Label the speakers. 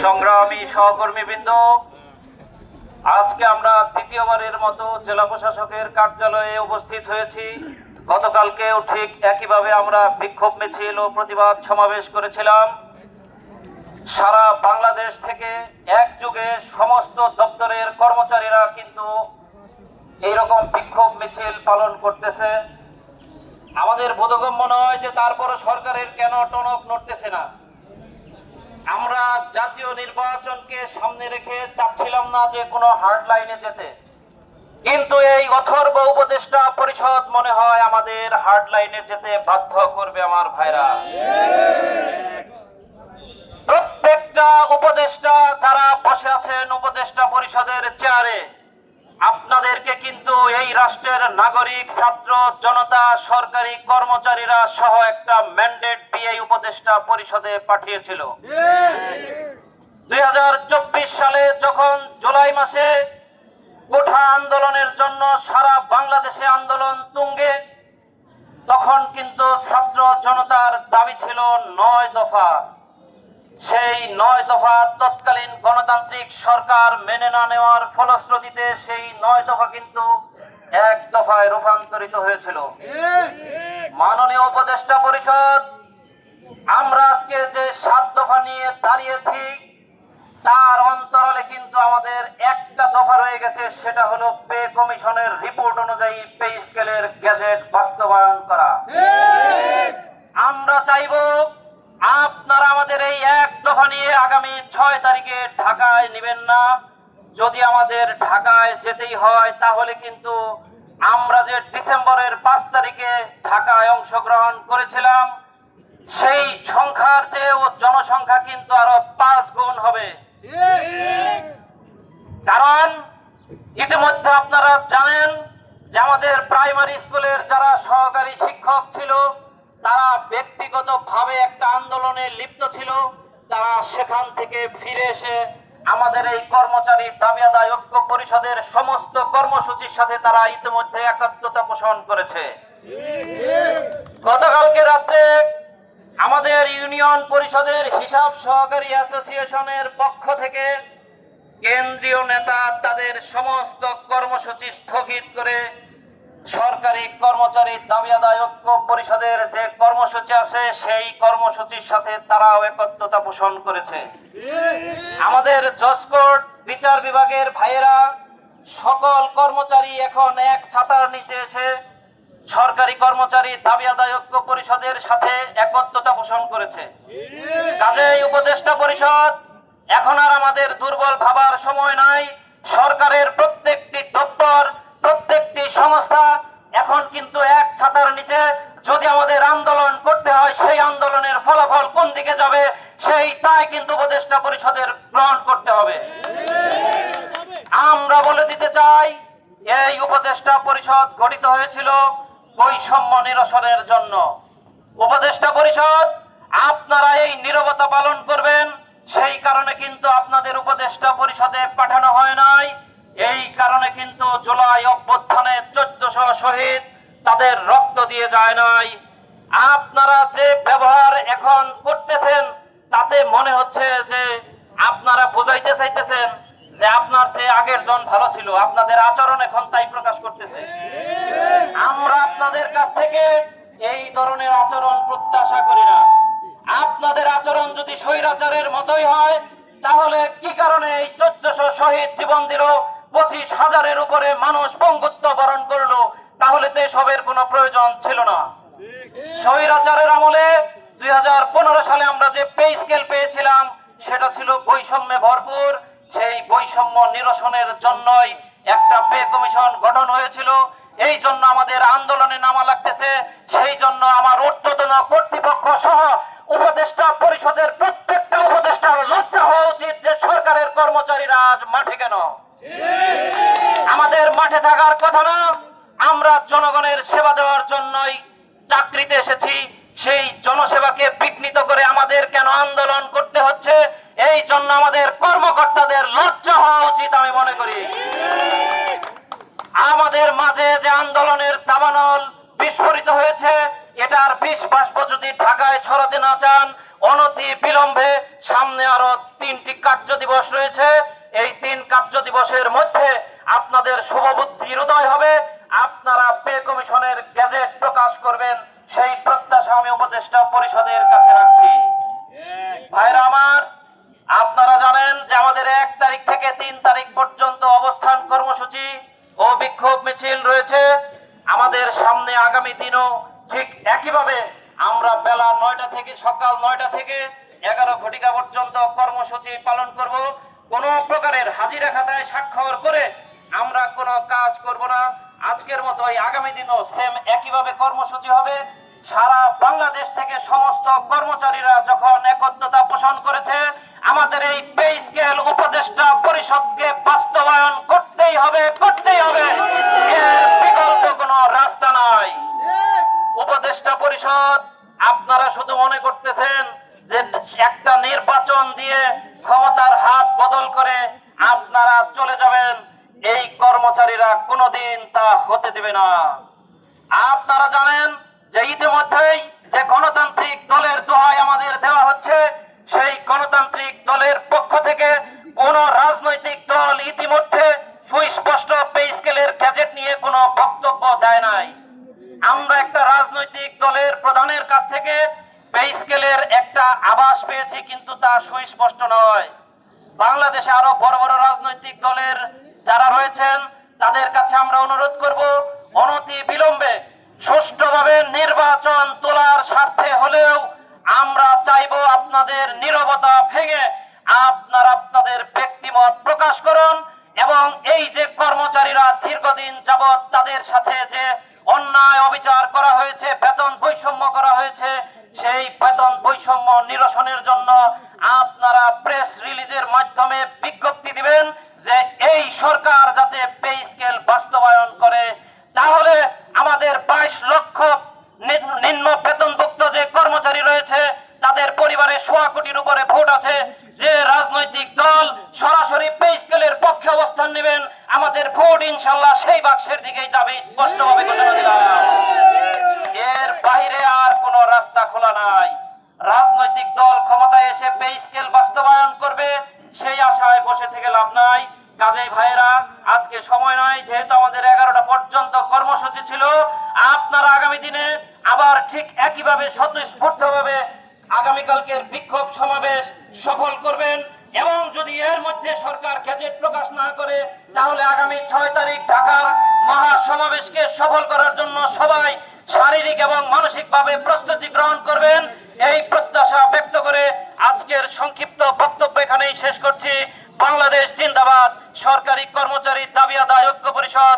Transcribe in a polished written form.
Speaker 1: সংগ্রামী সহকর্মীবৃন্দ, আজকে আমরা দ্বিতীয়বারের মতো জেলা প্রশাসকের কার্যালয়ে উপস্থিত হয়েছি। গতকালকেও ঠিক একইভাবে আমরা বিক্ষোভ মিছিল ও প্রতিবাদ সমাবেশ করেছিলাম। সারা বাংলাদেশ থেকে একযোগে সমস্ত দপ্তরের কর্মচারীরা কিন্তু এইরকম বিক্ষোভ মিছিল পালন করতেছে। আমাদের বোধগম্য নয় যে তারপরও সরকারের কেন টনক নড়তেছে না। আমরা জাতীয় নির্বাচনকে সামনে রেখে চাচ্ছিলাম না যে কোনো হার্ড লাইনে যেতে, কিন্তু এই অথর্ব উপদেষ্টা পরিষদ মনে হয় আমাদের হার্ড লাইনে যেতে বাধ্য করবে। আমার ভাইরা, প্রত্যেকটা উপদেষ্টা যারা বসে আছেন উপদেষ্টা পরিষদের চেয়ারে, আপনাদেরকে কিন্তু এই রাষ্ট্রের নাগরিক, ছাত্র, জনতা, সরকারি কর্মচারীরা সহ একটা ম্যান্ডেট দিয়ে উপদেষ্টা পরিষদে পাঠিয়েছিল। 2024 সালে যখন জুলাই মাসে কোঠা আন্দোলনের জন্য সারা বাংলাদেশে আন্দোলন তুঙ্গে, তখন কিন্তু ছাত্র জনতার দাবি ছিল 9 দফা। সেই 9 দফা তৎকালীন গণতান্ত্রিক সরকার মেনে না নেওয়ার ফলশ্রুতিতে সেই 9 দফা কিন্তু 1 দফায় রূপান্তরিত হয়েছিল। মাননীয় উপদেষ্টা পরিষদ, আমরা আজকে যে 7 দফা নিয়ে দাঁড়িয়েছি তার অন্তরালে কিন্তু আমাদের একটা দফা রয়ে গেছে, সেটা হলো পে কমিশনের রিপোর্ট অনুযায়ী পে স্কেলের গ্যাজেট বাস্তবায়ন করা। আমরা চাইবো আপনারা আমাদের এই 1 দফা নিয়ে আগামী 6 তারিখে ঢাকায় নেবেন না। যদি আমাদের ঢাকায় যেতেই হয় তাহলে কিন্তু আমরা যে ডিসেম্বরের 5 তারিখে ঢাকায় অংশগ্রহণ করেছিলাম সেই সংখ্যার চেয়েও জনসংখ্যা কিন্তু আরো 5 গুণ হবে। কারণ ইতিমধ্যে আপনারা জানেন যে আমাদের প্রাইমারি স্কুলের যারা সহকারী শিক্ষক ছিল তারা ব্যক্তিগতভাবে একটা আন্দোলনে লিপ্ত ছিল। তারা সেখান থেকে ফিরে এসে আমাদের এই কর্মচারী দাবি আদায় ঐক্য পরিষদের সমস্ত কর্মসূচির সাথে তারা ইতিমধ্যে একাত্মতা পোষণ করেছে। গতকালকে রাত্রে আমাদের ইউনিয়ন পরিষদের হিসাব সহকারী অ্যাসোসিয়েশনের পক্ষ থেকে কেন্দ্রীয় নেতা তাদের সমস্ত কর্মসূচি স্থগিত করে সরকারি কর্মচারী দাবি আদায় ঐক্য পরিষদের যে কর্মসূচি আছে সেই কর্মসূচির সাথে তারাও একত্রতা পোষণ করেছে। আমাদের জজ কোর্ট বিচার বিভাগের ভাইয়েরা সকল কর্মচারী এখন এক ছাতার নিচে এসে সরকারি কর্মচারী দাবি আদায় ঐক্য পরিষদের সাথে একত্রতা পোষণ করেছে। কাজেই উপদেষ্টা পরিষদ, এখন আর আমাদের দুর্বল ভাবার সময় নাই। সরকারের প্রত্যেকটি দপ্তর, প্রত্যেকটি সংস্থা এখন কিন্তু এক ছাতার নিচে। যদি আমাদের আন্দোলন করতে হয় সেই আন্দোলনের ফলাফল কোন দিকে যাবে সেই তাই কিন্তু উপদেষ্টা পরিষদের গ্রহণ করতে হবে। আমরা বলে দিতে চাই, এই উপদেষ্টা পরিষদ গঠিত হয়েছিল বৈষম্য নিরসনের জন্য। উপদেষ্টা পরিষদ, আপনারা এই নীরবতা পালন করবেন সেই কারণে কিন্তু আপনাদের উপদেষ্টা পরিষদে পাঠানো হয় নাই। এই কারণে কিন্তু জুলাই অভ্যুত্থানে 1400 শহীদ তাদের রক্ত দিয়ে যায় নাই। আপনারা যে ব্যবহার এখন করতেছেন তাতে মনে হচ্ছে যে আপনারা বুঝাইতে চাইতেছেন যে আপনার চেয়ে আগের জন ভালো ছিল। আপনাদের আচরণ এখন তাই প্রকাশ করতেছে। আমরা আপনাদের কাছ থেকে এই ধরনের আচরণ প্রত্যাশা করি না। আপনাদের আচরণ যদি স্বৈরাচারের মতোই হয় তাহলে কি কারণে এই 1400 শহীদ জীবন দিল, 25,000-এর উপরে মানুষ পঙ্গুত্ব বরণ করলো, তাহলে তো এসবের কোনো প্রয়োজন ছিল না। স্বৈরাচারের আমলে 2015 সালে আমরা যে পে স্কেল পেয়েছিলাম সেটা ছিল বৈষম্যে ভরপুর। সেই বৈষম্য নিরসনের জন্যই একটা পে কমিশন গঠন হয়েছিল। এই জন্য আমাদের আন্দোলনে নামা লাগতেছে। সেই জন্য আমার ঊর্ধ্বতন কর্তৃপক্ষ সহ উপদেষ্টা পরিষদের প্রত্যেকটা উপদেষ্টার লজ্জা হওয়া উচিত যে সরকারের কর্মচারীরা আজ মাঠে কেন। আমাদের মাঠে থাকার কথা না, আমরা জনগণের সেবা দেওয়ার জন্যই চাকরিতে এসেছি। সেই জনসেবাকে বিঘ্নিত করে আমাদের কেন আন্দোলন করতে হচ্ছে, এই জন্য আমাদের কর্মকর্তাদের লজ্জা হওয়া উচিত আমি মনে করি। আমাদের মাঝে যে আন্দোলনের দাবানল বিস্ফোরিত হয়েছে, এটার বিষ বাষ্প যদি ঢাকায় ছড়াতে না চান, অনতি বিলম্বে সামনে আরো 3টি কার্য দিবস রয়েছে। এই 3 কার্য দিবসের মধ্যে আপনাদের শুভবুদ্ধির উদয় হবে, আপনারা পে কমিশনের গেজেট প্রকাশ করবেন, সেই প্রত্যাশা আমি উপদেষ্টা পরিষদের কাছে রাখছি। ভাইরা আমার, আপনারা জানেন যে আমাদের 1 তারিখ থেকে 3 তারিখ পর্যন্ত অবস্থান কর্মসূচি ও বিক্ষোভ মিছিল রয়েছে। আমাদের সামনে আগামী দিনও ঠিক একইভাবে আমরা বেলা 9টা থেকে সকাল 9টা থেকে 11 ঘটিকা পর্যন্ত কর্মসূচি পালন করব। কোনো প্রকারের হাজিরা খাতায় স্বাক্ষর করে আমরা কোনো কাজ করব না। আজকের মতোই আগামী দিনও সেম একইভাবে কর্মসূচি হবে। সারা বাংলাদেশ থেকে সমস্ত কর্মচারীরা যখন একত্রতা পোষণ করেছে, আমাদের এই পে স্কেল উপদেষ্টা পরিষদকে বাস্তবায়ন করতেই হবে, করতেই হবে। এর বিকল্প কোনো রাস্তা নাই। উপদেষ্টা পরিষদ, আপনারা শুধু মনে করতেছেন যে একটা নির্বাচন দিয়ে ক্ষমতার হাত বদল করে আপনারা চলে যাবেন। এই কর্মচারীরা কোনোদিন তা হতে দেবে না। আপনারা জানেন যে ইতিমধ্যেই যে গণতান্ত্রিক দলের দোহাই আমাদের দেওয়া হচ্ছে, সেই গণতান্ত্রিক দলের পক্ষ থেকে কোন রাজনৈতিক দল ইতিমধ্যে সুস্পষ্ট পে স্কেলের গ্যাজেট নিয়ে কোনো বক্তব্য দেয় নাই। আমরা একটা রাজনৈতিক দলের প্রধানের কাছ থেকে পে স্কেলের একটা আভাস পেয়েছি, কিন্তু তা সুস্পষ্ট নয়। বাংলাদেশে আরো বড় বড় রাজনৈতিক দলের যারা রয়েছেন তাদের কাছে আমরা অনুরোধ করব, অনতি বিলম্বে সুষ্ঠুভাবে নির্বাচন তোলার স্বার্থে হলেও আমরা চাইবো আপনাদের নীরবতা ভেঙে আপনারা আপনাদের ব্যক্তিমত প্রকাশ করুন, এবং এই যে কর্মচারীরা দীর্ঘদিন যাবৎ তাদের সাথে যে অন্যায় অবিচার করা হয়েছে, বেতন বৈষম্য করা হয়েছে, সেই বেতন বৈষম্য নিরসনের জন্য আপনারা প্রেস রিলিজের মাধ্যমে বিজ্ঞপ্তি দিবেন যে এই সরকার যাতে পে স্কেল বাস্তবায়ন করে। তাহলে আমাদের 22 লক্ষ নিম্ন বেতনভুক্ত যে কর্মচারী রয়েছে তাদের পরিবারে 1.25 কোটির উপরে ভোট আছে। যে রাজনৈতিক দল সরাসরি পে স্কেলের পক্ষে অবস্থান নেবেন, আমাদের ভোট ইনশাআল্লাহ সেই বাক্সের দিকেই যাবে, স্পষ্টভাবে ঘোষণা দিলাম। এর বাইরে আর কোনো রাস্তা খোলা নাই। রাজনৈতিক দল ক্ষমতায় এসে পে স্কেল বাস্তবায়ন করবে, সেই আশায় বসে থেকে লাভ নাই। কাজেই ভাইয়েরা, আজকে সময় নয়, যেহেতু আমাদের 11টা পর্যন্ত কর্মসূচি ছিল, আপনারা আগামী দিনে আবার ঠিক একইভাবে স্বতঃস্ফূর্তভাবে আগামীকালকের বিক্ষোভ সমাবেশ সফল করবেন, এবং যদি এর মধ্যে সরকার গেজেট প্রকাশ না করে তাহলে আগামী 6 তারিখ ঢাকার মহাসমাবেশকে সফল করার জন্য সবাই শারীরিক এবং মানসিকভাবে প্রস্তুতি গ্রহণ করবেন। এই প্রত্যাশা ব্যক্ত করে আজকের সংক্ষিপ্ত বক্তব্য এখানেই শেষ করছি। বাংলাদেশ জিন্দাবাদ। সরকারি কর্মচারী দাবি আদায় ঐক্য পরিষদ